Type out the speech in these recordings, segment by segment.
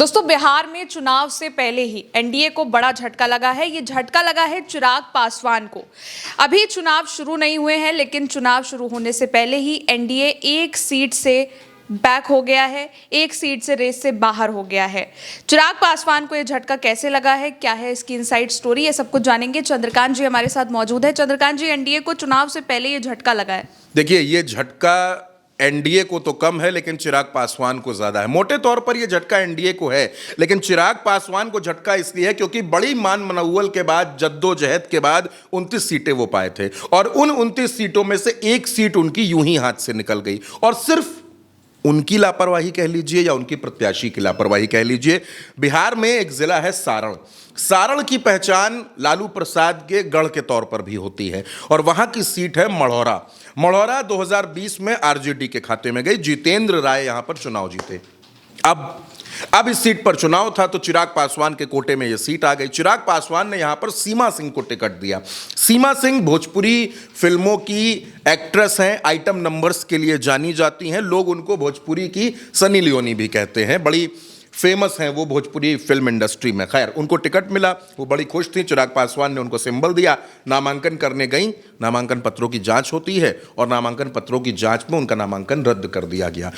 दोस्तों, बिहार में चुनाव से पहले ही एनडीए को बड़ा झटका लगा है। ये झटका लगा है चिराग पासवान को। अभी चुनाव शुरू नहीं हुए हैं, लेकिन चुनाव शुरू होने से पहले ही एनडीए एक सीट से बैक हो गया है, एक सीट से रेस से बाहर हो गया है। चिराग पासवान को ये झटका कैसे लगा है, क्या है इसकी इनसाइड स्टोरी, ये सब कुछ जानेंगे। चंद्रकांत जी हमारे साथ मौजूद है। चंद्रकांत जी, एनडीए को चुनाव से पहले ये झटका लगा है। देखिए, ये झटका एनडीए को तो कम है, लेकिन चिराग पासवान को ज्यादा है। मोटे तौर पर यह झटका एनडीए को है, लेकिन चिराग पासवान को झटका इसलिए है क्योंकि बड़ी मान मनौवल के बाद, जद्दोजहद के बाद 29 सीटें वो पाए थे, और उन 29 सीटों में से एक सीट उनकी यूं ही हाथ से निकल गई। और सिर्फ उनकी लापरवाही कह लीजिए या उनकी प्रत्याशी की लापरवाही कह लीजिए। बिहार में एक जिला है सारण। सारण की पहचान लालू प्रसाद के गढ़ के तौर पर भी होती है, और वहां की सीट है मढ़ौरा। मढ़ौरा 2020 में आरजेडी के खाते में गई। जितेंद्र राय यहां पर चुनाव जीते। अब इस सीट पर चुनाव था तो चिराग पासवान के कोटे में यह सीट आ गई। चिराग पासवान ने यहां पर सीमा सिंह को टिकट दिया। सीमा सिंह भोजपुरी फिल्मों की एक्ट्रेस हैं, आइटम नंबर्स के लिए जानी जाती हैं। लोग उनको भोजपुरी की सनी लियोनी भी कहते हैं, बड़ी फेमस हैं वो भोजपुरी फिल्म इंडस्ट्री में। खैर, उनको टिकट मिला, वो बड़ी खुश थी। चिराग पासवान ने उनको सिंबल दिया, नामांकन करने गई। नामांकन पत्रों की जांच होती है, और नामांकन पत्रों की जांच में उनका नामांकन रद्द कर दिया गया।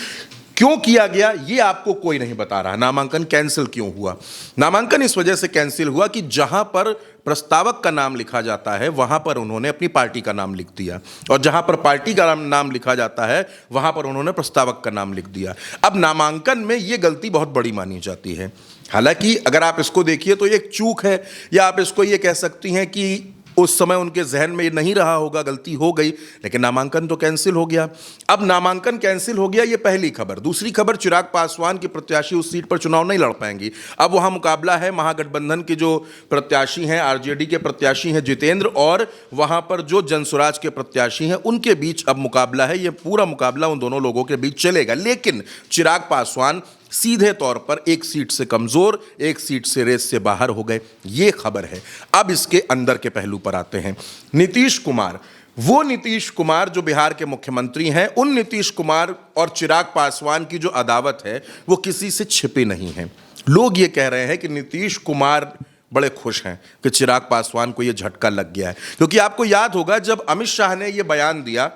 क्यों किया गया ये आपको कोई नहीं बता रहा। नामांकन कैंसिल क्यों हुआ? नामांकन इस वजह से कैंसिल हुआ कि जहां पर प्रस्तावक का नाम लिखा जाता है वहां पर उन्होंने अपनी पार्टी का नाम लिख दिया, और जहां पर पार्टी का नाम लिखा जाता है वहां पर उन्होंने प्रस्तावक का नाम लिख दिया। अब नामांकन में यह गलती बहुत बड़ी मानी जाती है। हालांकि अगर आप इसको देखिए तो एक चूक है, या आप इसको ये कह सकती हैं कि उस समय उनके जहन में ये नहीं रहा होगा, गलती हो गई, लेकिन नामांकन तो कैंसिल हो गया। अब नामांकन कैंसिल हो गया, ये पहली खबर। दूसरी खबर, चिराग पासवान की प्रत्याशी उस सीट पर चुनाव नहीं लड़ पाएंगी। अब वहां मुकाबला है महागठबंधन के जो प्रत्याशी हैं, आरजेडी के प्रत्याशी हैं जितेंद्र, और वहां पर जो जनसुराज के प्रत्याशी हैं उनके बीच अब मुकाबला है। ये पूरा मुकाबला उन दोनों लोगों के बीच चलेगा, लेकिन चिराग पासवान सीधे तौर पर एक सीट से कमजोर, एक सीट से रेस से बाहर हो गए, ये खबर है। अब इसके अंदर के पहलू पर आते हैं। नीतीश कुमार, वो नीतीश कुमार जो बिहार के मुख्यमंत्री हैं, उन नीतीश कुमार और चिराग पासवान की जो अदावत है वो किसी से छिपी नहीं है। लोग ये कह रहे हैं कि नीतीश कुमार बड़े खुश हैं कि चिराग पासवान को ये झटका लग गया है, क्योंकि आपको याद होगा जब अमित शाह ने ये बयान दिया,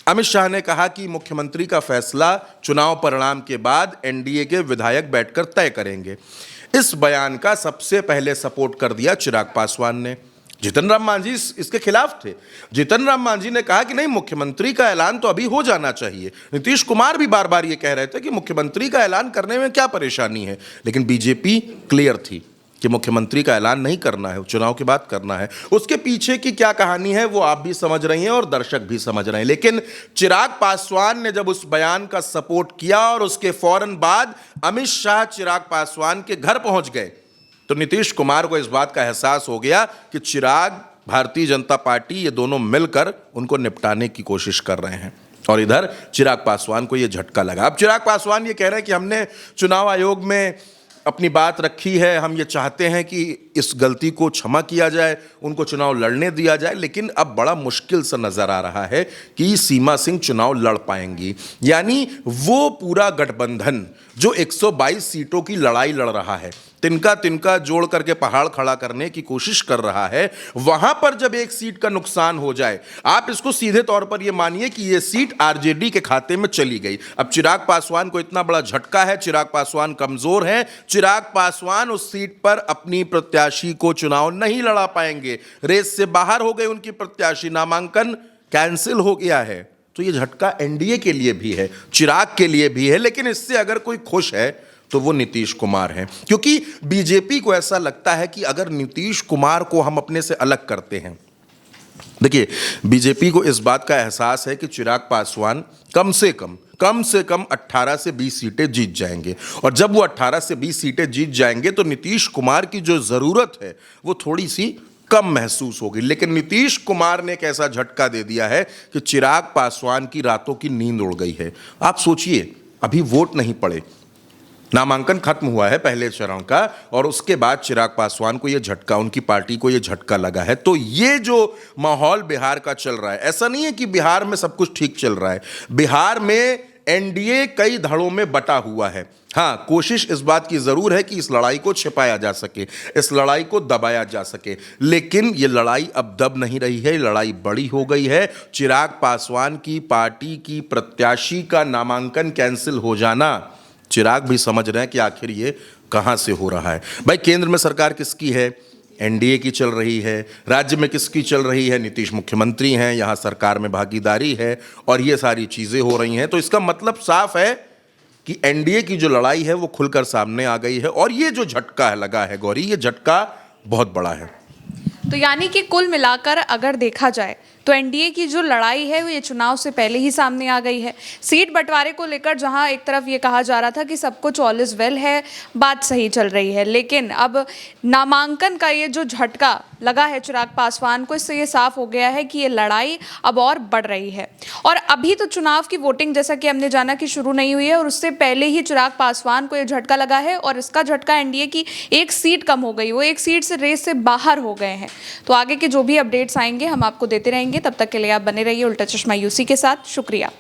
अमित शाह ने कहा कि मुख्यमंत्री का फैसला चुनाव परिणाम के बाद एनडीए के विधायक बैठकर तय करेंगे। इस बयान का सबसे पहले सपोर्ट कर दिया चिराग पासवान ने। जीतन राम मांझी इसके खिलाफ थे। जीतन राम मांझी ने कहा कि नहीं, मुख्यमंत्री का ऐलान तो अभी हो जाना चाहिए। नीतीश कुमार भी बार बार ये कह रहे थे कि मुख्यमंत्री का ऐलान करने में क्या परेशानी है, लेकिन बीजेपी क्लियर थी कि मुख्यमंत्री का ऐलान नहीं करना है, चुनाव के बाद करना है। उसके पीछे की क्या कहानी है वो आप भी समझ रही हैं और दर्शक भी समझ रहे हैं। लेकिन चिराग पासवान ने जब उस बयान का सपोर्ट किया और उसके फौरन बाद अमित शाह चिराग पासवान के घर पहुंच गए, तो नीतीश कुमार को इस बात का एहसास हो गया कि चिराग, भारतीय जनता पार्टी, ये दोनों मिलकर उनको निपटाने की कोशिश कर रहे हैं। और इधर चिराग पासवान को यह झटका लगा। अब चिराग पासवान ये कह रहे हैं कि हमने चुनाव आयोग में अपनी बात रखी है, हम ये चाहते हैं कि इस गलती को क्षमा किया जाए, उनको चुनाव लड़ने दिया जाए। लेकिन अब बड़ा मुश्किल सा नजर आ रहा है कि सीमा सिंह चुनाव लड़ पाएंगी। यानी वो पूरा गठबंधन जो 122 सीटों की लड़ाई लड़ रहा है, तिनका तिनका जोड़ करके पहाड़ खड़ा करने की कोशिश कर रहा है, वहां पर जब एक सीट का नुकसान हो जाए, आप इसको सीधे तौर पर यह मानिए कि यह सीट आरजेडी के खाते में चली गई। अब चिराग पासवान को इतना बड़ा झटका है, चिराग पासवान कमजोर हैं, चिराग पासवान उस सीट पर अपनी प्रत्याशी को चुनाव नहीं लड़ा पाएंगे, रेस से बाहर हो गए उनकी प्रत्याशी, नामांकन कैंसिल हो गया है। तो यह झटका एनडीए के लिए भी है, चिराग के लिए भी है, लेकिन इससे अगर कोई खुश है तो वो नीतीश कुमार हैं, क्योंकि बीजेपी को ऐसा लगता है कि अगर नीतीश कुमार को हम अपने से अलग करते हैं। देखिए, बीजेपी को इस बात का एहसास है कि चिराग पासवान कम से कम 18 से 20 सीटें जीत जाएंगे, और जब वो 18 से 20 सीटें जीत जाएंगे तो नीतीश कुमार की जो जरूरत है वो थोड़ी सी कम महसूस होगी। लेकिन नीतीश कुमार ने एक ऐसा झटका दे दिया है कि चिराग पासवान की रातों की नींद उड़ गई है। आप सोचिए, अभी वोट नहीं पड़े, नामांकन खत्म हुआ है पहले चरण का, और उसके बाद चिराग पासवान को यह झटका, उनकी पार्टी को यह झटका लगा है। तो ये जो माहौल बिहार का चल रहा है, ऐसा नहीं है कि बिहार में सब कुछ ठीक चल रहा है। बिहार में एनडीए कई धड़ों में बटा हुआ है। हाँ, कोशिश इस बात की जरूर है कि इस लड़ाई को छिपाया जा सके, इस लड़ाई को दबाया जा सके, लेकिन ये लड़ाई अब दब नहीं रही है, लड़ाई बड़ी हो गई है। चिराग पासवान की पार्टी की प्रत्याशी का नामांकन कैंसिल हो जाना, चिराग भी समझ रहे हैं कि आखिर ये कहां से हो रहा है। भाई, केंद्र में सरकार किसकी है? एनडीए की चल रही है। राज्य में किसकी चल रही है? नीतीश मुख्यमंत्री हैं, यहां सरकार में भागीदारी है और ये सारी चीजें हो रही हैं। तो इसका मतलब साफ है कि एनडीए की जो लड़ाई है वो खुलकर सामने आ गई है और ये जो झटका लगा है गौरी, ये झटका बहुत बड़ा है। तो यानी कि कुल मिलाकर अगर देखा जाए तो एनडीए की जो लड़ाई है वो ये चुनाव से पहले ही सामने आ गई है। सीट बंटवारे को लेकर जहां एक तरफ ये कहा जा रहा था कि सब कुछ ऑल इज वेल है, बात सही चल रही है, लेकिन अब नामांकन का ये जो झटका लगा है चिराग पासवान को, इससे ये साफ हो गया है कि ये लड़ाई अब और बढ़ रही है। और अभी तो चुनाव की वोटिंग, जैसा कि हमने जाना, कि शुरू नहीं हुई है और उससे पहले ही चिराग पासवान को ये झटका लगा है और इसका झटका एनडीए की एक सीट कम हो गई, वो एक सीट से रेस से बाहर हो गए हैं। तो आगे के जो भी अपडेट्स आएंगे हम आपको देते रहेंगे। तब तक के लिए आप बने रहिए उल्टा चश्मा यूसी के साथ। शुक्रिया।